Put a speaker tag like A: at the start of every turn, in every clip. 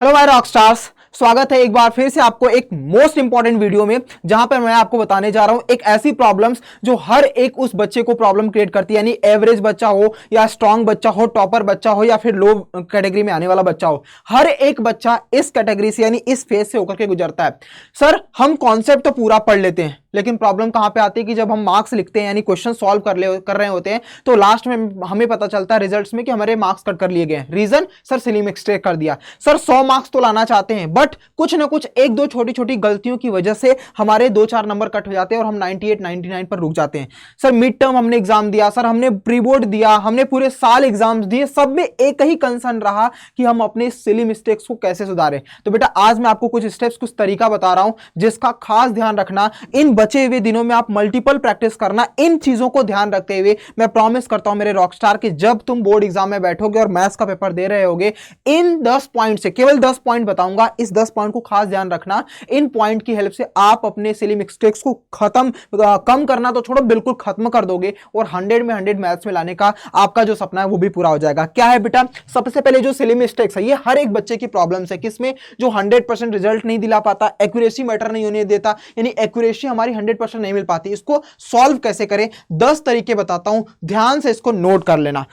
A: Hello my rock stars, स्वागत है एक बार फिर से आपको एक मोस्ट इंपॉर्टेंट वीडियो में, जहां पर मैं आपको बताने जा रहा हूं एक ऐसी प्रॉब्लम्स जो हर एक उस बच्चे को प्रॉब्लम क्रिएट करती है। यानी एवरेज बच्चा हो या स्ट्रांग बच्चा हो, टॉपर बच्चा हो या फिर लो कैटेगरी में आने वाला बच्चा हो, हर एक बच्चा इस कैटेगरी से यानी इस फेज से होकर के गुजरता है। सर, हम कॉन्सेप्ट तो पूरा पढ़ लेते हैं, लेकिन प्रॉब्लम कहां पे आती है कि जब हम मार्क्स लिखते हैं यानी क्वेश्चन सॉल्व कर रहे होते हैं, तो लास्ट में हमें पता चलता है रिजल्ट्स में कि हमारे मार्क्स कट कर लिए गए। रीजन, सर सिली मिस्टेक कर दिया। सर 100 मार्क्स तो लाना चाहते हैं, बट कुछ ना कुछ एक दो छोटी छोटी गलतियों की वजह से हमारे 2-4 नंबर कट हो जाते हैं और हम 98 99 पर रुक जाते हैं। सर मिड टर्म हमने एग्जाम दिया, सर हमने प्री बोर्ड दिया, हमने पूरे साल एग्जाम्स दिए, सब में एक ही कंसर्न रहा कि हम अपने सिली मिस्टेक्स को कैसे सुधारें। तो बेटा आज मैं आपको कुछ स्टेप्स, कुछ तरीका बता रहा हूं जिसका खास ध्यान रखना। इन बचे हुए दिनों में आप मल्टीपल प्रैक्टिस करना, इन चीजों को ध्यान रखते हुए मैं प्रॉमिस करता हूं मेरे रॉकस्टार कि जब तुम बोर्ड एग्जाम में बैठोगे और मैथ्स का पेपर दे रहे होगे, इन 10 पॉइंट से, केवल 10 पॉइंट बताऊंगा, इस 10 पॉइंट को खास ध्यान रखना। इन पॉइंट की हेल्प से आप अपने सिली मिस्टेक्स को कम करना तो छोड़ो, बिल्कुल खत्म कर दोगे और 100 में 100 मैथ्स में लाने का आपका जो सपना है वो भी पूरा हो जाएगा। क्या है बेटा, सबसे पहले जो सिली मिस्टेक्स है, ये हर एक बच्चे की प्रॉब्लम्स है। किसमें? जो 100% रिजल्ट नहीं दिला पाता, एक्यूरेसी मैटर नहीं होने देता, यानी एक्यूरेसी हमारी 100% नहीं मिल पाती। इसको सॉल्व कैसे करें, 10 तरीके बताता हूं, ध्यान से इसको नोट कर लेना।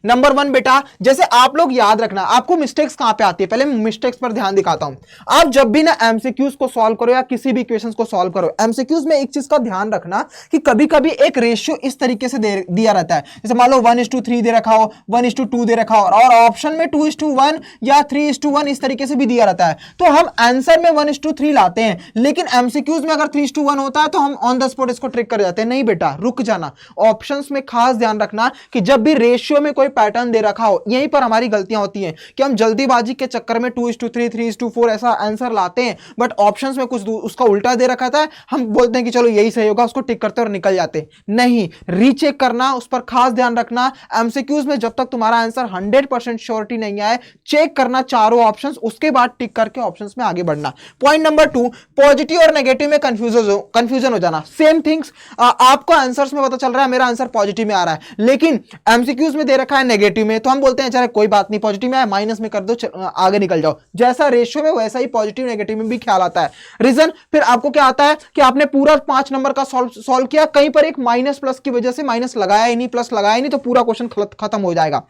A: नंबर वन बेटा, जैसे आप लोग याद रखना, आपको मिस्टेक्स कहां पे आती है, पहले मिस्टेक्स पर ध्यान दिखाता हूं। आप जब भी ना एमसीक्यूज को सॉल्व करो या किसी भी इक्वेशंस को सॉल्व करो, एमसीक्यूज में एक चीज का ध्यान रखना कि कभी कभी एक रेशियो इस तरीके से दिया रहता है, जैसे मान लो 1:3 दे रखा हो, 1:2 दे रखा हो, और ऑप्शन में 2:1 या 3:1 इस तरीके से भी दिया रहता है। तो हम आंसर में 1:3 लाते हैं, लेकिन एमसीक्यूज में अगर 3:1 होता है तो हम ऑन द स्पॉट इसको ट्रिक कर जाते हैं। नहीं बेटा, रुक जाना। ऑप्शंस में खास ध्यान रखना कि जब भी रेशियो में कोई पैटर्न दे रखा हो, यहीं पर हमारी गलतियां होती हैं कि हम जल्दीबाजी के चक्कर में 2:3, 3:4 ऐसा आंसर लाते हैं, बट ऑप्शंस में कुछ उसका उल्टा दे रखा था, हम बोलते हैं कि चलो यही सही होगा, उसको टिक करते और निकल जाते। नहीं, रीचेक करना, उस पर खास ध्यान रखना। एमसीक्यूज में जब तक तुम्हारा आंसर 100% श्योरिटी नहीं आए, चेक करना चारों ऑप्शंस, उसके बाद टिक करके ऑप्शंस में आगे बढ़ना। पॉइंट नंबर 2, पॉजिटिव और नेगेटिव में कंफ्यूजन हो जाना। सेम थिंग्स, आपको आंसर्स में पता चल रहा है मेरा आंसर पॉजिटिव में आ रहा है, लेकिन एमसीक्यूज में दे रखा है नेगेटिव में, तो हम बोलते हैं चलो कोई बात नहीं, पॉजिटिव में आया, माइनस में कर दो, आगे निकल जाओ। जैसा रेशियो में वैसा ही पॉजिटिव नेगेटिव में भी ख्याल आता है। रीजन, फिर आपको क्या आता है कि आपने पूरा 5 नंबर का सॉल्व किया, कहीं पर एक माइनस प्लस की वजह से माइनस लगाया ही नहीं, प्लस लगाया ही नहीं, तो पूरा क्वेश्चन खत्म हो जाएगा।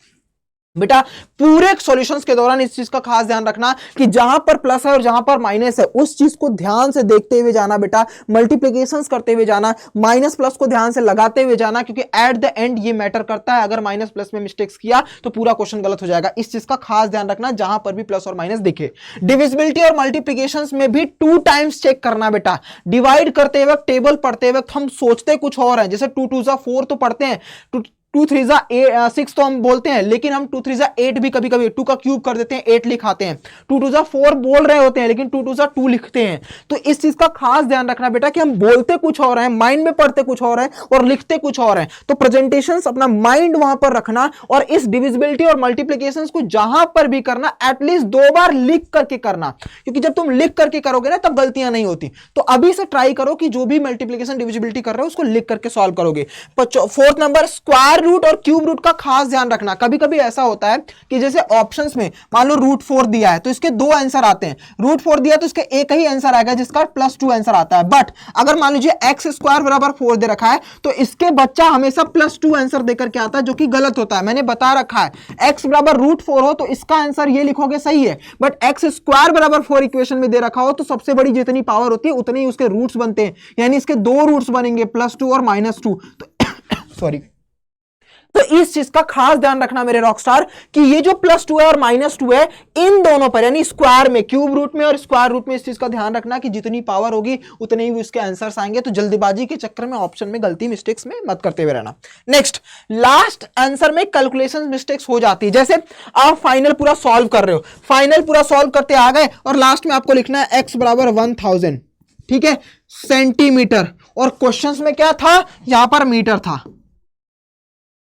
A: बेटा पूरे सॉल्यूशंस के दौरान इस चीज का खास ध्यान रखना कि जहां पर प्लस है और जहां पर माइनस है, उस चीज को ध्यान से देखते हुए जाना। बेटा मल्टीप्लिकेशंस करते हुए जाना, माइनस प्लस को ध्यान से लगाते हुए जाना, क्योंकि एट द एंड ये मैटर करता है। अगर माइनस प्लस में मिस्टेक्स किया तो पूरा क्वेश्चन गलत हो जाएगा। इस चीज का खास ध्यान रखना, जहां पर भी प्लस और माइनस दिखे। डिविजिबिलिटी और मल्टीप्लिकेशंस में भी 2 टाइम्स चेक करना। बेटा डिवाइड करते वक्त, टेबल पढ़ते वक्त हम सोचते कुछ और है, जैसे 2 2 4 तो पढ़ते हैं, 2 3 6 तो हम बोलते हैं, लेकिन हम 2 3 8 भी कभी कभी 2 का क्यूब कर देते हैं, 8 लिखाते हैं। 2 2 4 बोल रहे होते हैं, लेकिन 2 2 2 लिखते हैं। तो इस चीज का खास ध्यान रखना बेटा कि हम बोलते कुछ और हैं, माइंड में पढ़ते कुछ और हैं और लिखते कुछ और हैं। तो प्रेजेंटेशंस अपना माइंड वहां पर रखना, और इस डिविजिबिलिटी और मल्टीप्लिकेशंस को जहां पर भी करना, एटलीस्ट 2 बार लिख करके करना, क्योंकि जब तुम लिख करके करोगे ना तब गलतियां नहीं होती। तो अभी से ट्राई करो कि जो भी मल्टीप्लिकेशन डिविजिबिलिटी कर रहे हो उसको लिख करके सॉल्व करोगे। 4th नंबर, स्क्वायर रूट और क्यूब रूट का खास ध्यान रखना। कभी कभी ऐसा होता है कि जैसे ऑप्शंस में मान लो √4 दिया है तो इसके 2 आंसर आते हैं, √4 दिया तो इसके एक ही आंसर आएगा जिसका +2 आंसर आता है। बट अगर मान लीजिए x² = 4 दे रखा है तो इसके बच्चा हमेशा +2 आंसर देकर के आता है, जो कि गलत होता है। मैंने बता रखा है x √4 हो तो इसका आंसर ये लिखोगे सही है, बट x² = 4 इक्वेशन में दे रखा हो तो सबसे बड़ी जितनी पावर होती है उतने ही उसके रूट्स बनते हैं, यानी इसके 2 रूट्स बनेंगे, +2 और -2। तो सॉरी, तो इस चीज का खास ध्यान रखना मेरे रॉकस्टार कि ये जो +2 है और -2 है, इन दोनों पर, यानी स्क्वायर में, क्यूब रूट में और स्क्वायर रूट में, इस चीज का ध्यान रखना कि जितनी पावर होगी उतने ही उसके आंसर्स आएंगे। तो जल्दीबाजी के चक्कर में ऑप्शन में गलती, मिस्टेक्स में मत करते हुए रहना। नेक्स्ट, लास्ट आंसर में कैलकुलेशन मिस्टेक्स हो जाती है। जैसे आप फाइनल पूरा सॉल्व कर रहे हो, फाइनल पूरा सॉल्व करते आ गए और लास्ट में आपको लिखना है x = 1000, ठीक है, सेंटीमीटर, और क्वेश्चंस में क्या था, यहां पर मीटर था।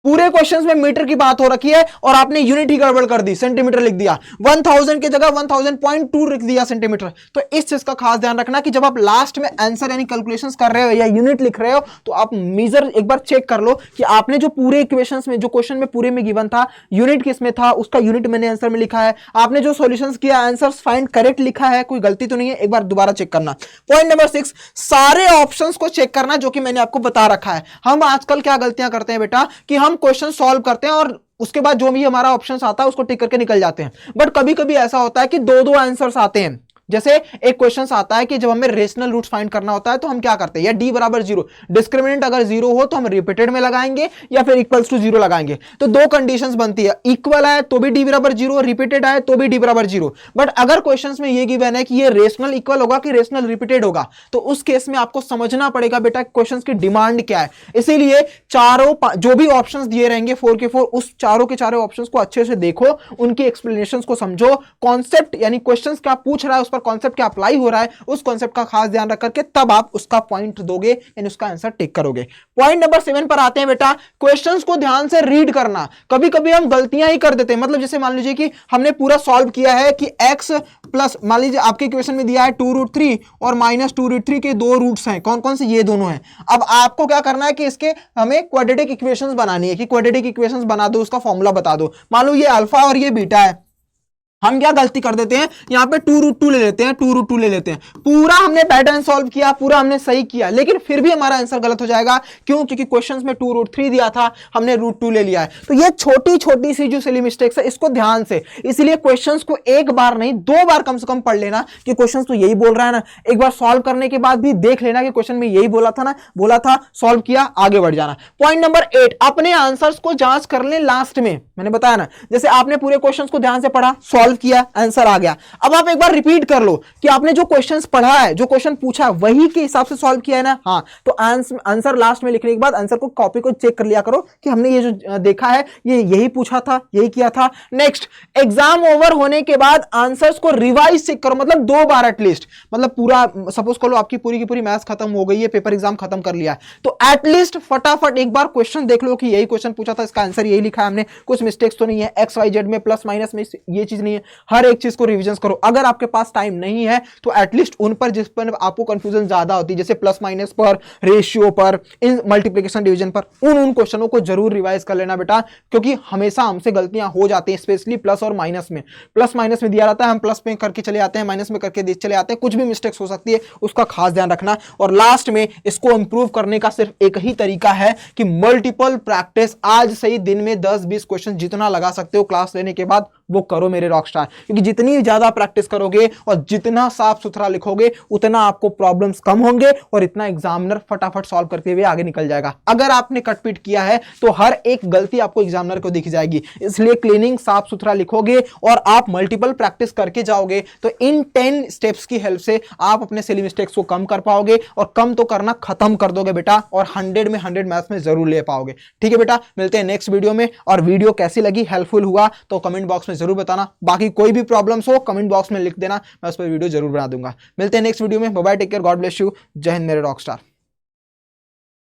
A: पूरे क्वेश्चंस में मीटर की बात हो रखी है और आपने यूनिट ही गड़बड़ कर दी, सेंटीमीटर लिख दिया, 1000 की जगह 1000.2 लिख दिया सेंटीमीटर। तो इस चीज का खास ध्यान रखना कि जब आप लास्ट में आंसर यानी कैलकुलेशंस कर रहे हो या यूनिट लिख रहे हो तो आप मेजर एक बार चेक कर लो कि आपने जो पूरे इक्वेशंस में, जो क्वेश्चन में पूरे में गिवन था, यूनिट किस में था, उसका यूनिट मैंने आंसर में लिखा है, आपने जो सॉल्यूशंस किया आंसर्स फाइंड करेक्ट लिखा है, कोई गलती तो नहीं है, एक बार दोबारा चेक करना। पॉइंट नंबर 6, सारे ऑप्शंस को चेक करना जो कि मैंने आपको बता रखा है। हम आजकल क्या गलतियां करते हैं बेटा कि हम क्वेश्चन सॉल्व करते हैं और उसके बाद जो भी हमारा ऑप्शन आता है उसको टिक करके निकल जाते हैं। बट कभी कभी ऐसा होता है कि दो आंसर्स आते हैं। जैसे एक क्वेश्चन आता है कि जब हमें रेशनल रूट्स फाइंड करना होता है तो हम क्या करते हैं, या डी बराबर 0, डिस्क्रिमिनेंट अगर 0 हो तो हम रिपीटेड में लगाएंगे या फिर इक्वल्स टू 0 लगाएंगे। तो दो कंडीशंस बनती है, इक्वल है तो भी डी बराबर 0, रिपीटेड है तो भी डी बराबर 0। बट अगर क्वेश्चंस में ये गिवन है कि ये रेशनल इक्वल होगा कि रेशनल रिपीटेड होगा, तो उस केस में आपको समझना पड़ेगा बेटा क्वेश्चंस की डिमांड क्या है। इसीलिए चारों जो भी ऑप्शंस दिए रहेंगे 4 के 4, उस चारों के चारों ऑप्शंस को अच्छे से देखो, उनकी एक्सप्लेनेशंस को समझो, कॉन्सेप्ट यानी क्वेश्चंस क्या पूछ रहा है उस पर कॉन्सेप्ट क्या अप्लाई हो रहा है, उस कॉन्सेप्ट का खास ध्यान रख करके तब आप उसका पॉइंट दोगे यानी उसका आंसर टिक करोगे। पॉइंट नंबर 7 पर आते हैं बेटा, क्वेश्चंस को ध्यान से रीड करना। कभी कभी हम गलतियां ही कर देते हैं, मतलब जैसे मान लीजिए कि हमने पूरा सॉल्व किया है कि x प्लस, मान लीजिए आपके इक्वेशन में दिया है 2√3 और -2√3 के दो रूट्स हैं, कौन कौन से, ये दोनों हैं। अब आपको क्या करना है कि इसके हमें क्वाड्रेटिक इक्वेशंस बनानी है कि क्वाड्रेटिक इक्वेशंस बना दो, उसका फॉर्मूला बता दो। मान लो ये अल्फा और ये बीटा है, हम क्या गलती कर देते हैं, यहां पे 2√2 ले लेते हैं, 2√2 ले लेते हैं। पूरा हमने पैटर्न सॉल्व किया, पूरा हमने सही किया, लेकिन फिर भी हमारा आंसर गलत हो जाएगा। क्यों? क्योंकि क्वेश्चंस में 2√3 दिया था, हमने √2 ले लिया है। तो ये छोटी छोटी सी जो सिली मिस्टेक्स है, इसको ध्यान से, इसलिए क्वेश्चंस को एक बार नहीं 2 बार कम से कम पढ़ लेना कि क्वेश्चंस तो यही बोल रहा है ना। एक बार सॉल्व करने के बाद भी देख लेना कि क्वेश्चन में यही बोला था ना, बोला था, सॉल्व किया, आगे बढ़ जाना। पॉइंट नंबर 8, अपने आंसर्स को जांच कर ले लास्ट में। मैंने बताया ना, जैसे आपने पूरे क्वेश्चंस को ध्यान से पढ़ा, सॉल्व किया, आंसर आ गया। अब आप एक बार रिपीट कर लो कि आपने जो क्वेश्चंस पढ़ा है, जो क्वेश्चन पूछा है, वही के हिसाब से सॉल्व किया है ना। हाँ, तो आंसर लास्ट में लिखने के बाद आंसर को कॉपी को चेक कर लिया करो कि हमने ये जो देखा है ये यही पूछा था, यही किया था। नेक्स्ट, एग्जाम ओवर होने के बाद आंसर्स को रिवाइज चेक करो, मतलब 2 बार एटलीस्ट, मतलब पूरा सपोज करो आपकी पूरी की पूरी मैथ्स खत्म हो गई है, पेपर एग्जाम खत्म कर लिया है, तो एटलीस्ट फटाफट एक बार क्वेश्चन देख लो कि यही क्वेश्चन पूछा था, इसका आंसर यही लिखा है हमने, कुछ मिस्टेक्स तो नहीं है, एक्स वाई जेड में प्लस माइनस में ये चीज नहीं है, हर एक चीज को रिवीजन करो। अगर आपके पास टाइम नहीं है तो एटलीस्ट उन पर जिस पर आपको कंफ्यूजन ज्यादा होती है, जैसे प्लस माइनस पर, रेशियो पर, इन मल्टीप्लिकेशन डिवीजन पर, उन क्वेश्चनों को जरूर रिवाइज कर लेना बेटा, क्योंकि हमेशा हमसे गलतियां हो जाती हैं, स्पेशली प्लस और माइनस में। प्लस माइनस में दिया रहता है, हम प्लस में करके चले आते हैं, माइनस में करके चले आते हैं, कुछ भी मिस्टेक्स हो सकती है, उसका खास ध्यान रखना। और लास्ट में इसको इंप्रूव करने का सिर्फ एक ही तरीका है कि मल्टीपल प्रैक्टिस। आज से ही दिन में 10-20 क्वेश्चन जितना लगा सकते हो क्लास लेने के बाद वो करो मेरे रॉकस्टार, क्योंकि जितनी ज्यादा प्रैक्टिस करोगे और जितना साफ सुथरा लिखोगे उतना आपको प्रॉब्लम्स कम होंगे और इतना एग्जामिनर फटाफट सॉल्व करते हुए आगे निकल जाएगा। अगर आपने कटपीट किया है तो हर एक गलती आपको एग्जामिनर को दिख जाएगी, इसलिए क्लीनिंग साफ सुथरा लिखोगे और आप मल्टीपल प्रैक्टिस करके जाओगे तो इन 10 स्टेप्स की हेल्प से आप अपने सिली मिस्टेक्स को कम कर पाओगे, और कम तो करना खत्म कर दोगे बेटा, और 100 में 100 मैथ्स में जरूर ले पाओगे। ठीक है बेटा, मिलते हैं नेक्स्ट वीडियो में। और वीडियो कैसी लगी, हेल्पफुल हुआ तो कमेंट बॉक्स में जरूर बताना। बाकी कोई भी प्रॉब्लम्स हो कमेंट बॉक्स में लिख देना, मैं उस पर वीडियो जरूर बना दूंगा। मिलते हैं नेक्स्ट वीडियो में। Bye bye, take care, God bless you, जय हिंद मेरे रॉकस्टार।